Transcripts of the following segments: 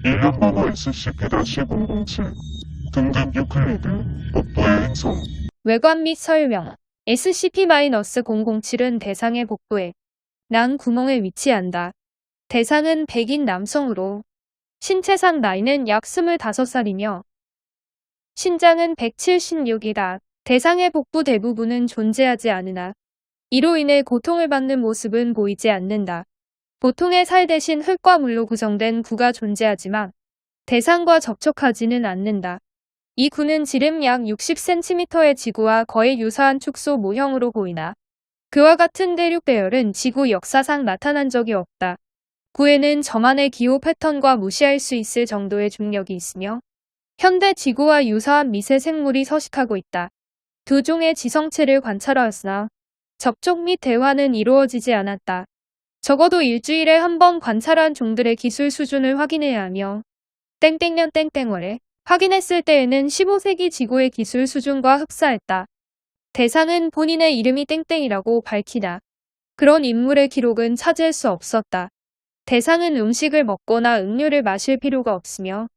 일련번호 SCP-007 등급 유클리드 복부의 행성. 외관 및 설명. SCP-007은 대상의 복부에 난 구멍에 위치한다. 대상은 백인 남성으로 신체상 나이는 약 25살이며 신장은 176이다. 대상의 복부 대부분은 존재하지 않으나 이로 인해 고통을 받는 모습은 보이지 않는다. 보통의 살 대신 흙과 물로 구성된 구가 존재하지만 대상과 접촉하지는 않는다. 이 구는 지름 약 60cm의 지구와 거의 유사한 축소 모형으로 보이나 그와 같은 대륙 배열은 지구 역사상 나타난 적이 없다. 구에는 저만의 기호 패턴과 무시할 수 있을 정도의 중력이 있으며 현대 지구와 유사한 미세 생물이 서식하고 있다. 두 종의 지성체를 관찰하였으나 접촉 및 대화는 이루어지지 않았다. 적어도 일주일에 한 번 관찰한 종들의 기술 수준을 확인해야 하며 땡땡년 땡땡월에 확인했을 때에는 15세기 지구의 기술 수준과 흡사했다. 대상은 본인의 이름이 땡땡이라고 밝히다. 그런 인물의 기록은 찾을 수 없었다. 대상은 음식을 먹거나 음료를 마실 필요가 없으며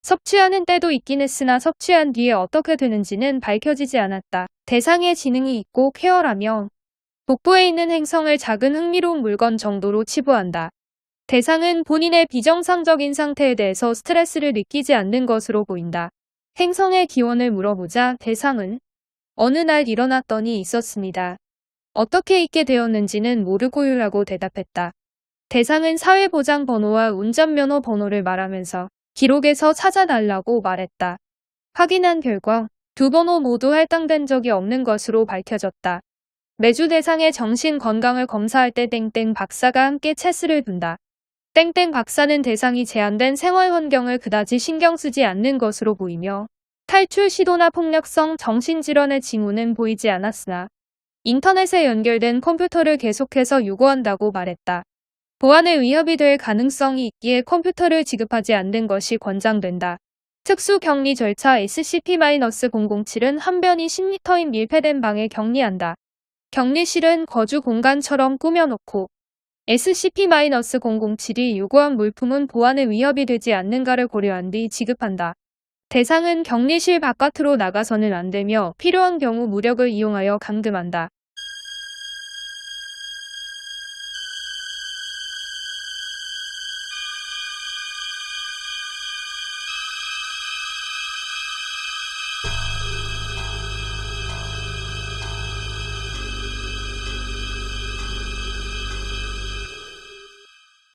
섭취하는 때도 있긴 했으나 섭취한 뒤에 어떻게 되는지는 밝혀지지 않았다. 대상의 지능이 있고 쾌활하며 복부에 있는 행성을 작은 흥미로운 물건 정도로 치부한다. 대상은 본인의 비정상적인 상태에 대해서 스트레스를 느끼지 않는 것으로 보인다. 행성의 기원을 물어보자 대상은 어느 날 일어났더니 있었습니다. 어떻게 있게 되었는지는 모르고요라고 대답했다. 대상은 사회보장 번호와 운전면허 번호를 말하면서 기록에서 찾아달라고 말했다. 확인한 결과 두 번호 모두 할당된 적이 없는 것으로 밝혀졌다. 매주 대상의 정신 건강을 검사할 때 땡땡 박사가 함께 체스를 둔다. 땡땡 박사는 대상이 제한된 생활 환경을 그다지 신경 쓰지 않는 것으로 보이며 탈출 시도나 폭력성 정신질환의 징후는 보이지 않았으나 인터넷에 연결된 컴퓨터를 계속해서 유고한다고 말했다. 보안에 위협이 될 가능성이 있기에 컴퓨터를 지급하지 않는 것이 권장된다. 특수 격리 절차 SCP-007은 한 변이 10m인 밀폐된 방에 격리한다. 격리실은 거주 공간처럼 꾸며놓고 SCP-007이 요구한 물품은 보안에 위협이 되지 않는가를 고려한 뒤 지급한다. 대상은 격리실 바깥으로 나가서는 안 되며 필요한 경우 무력을 이용하여 감금한다.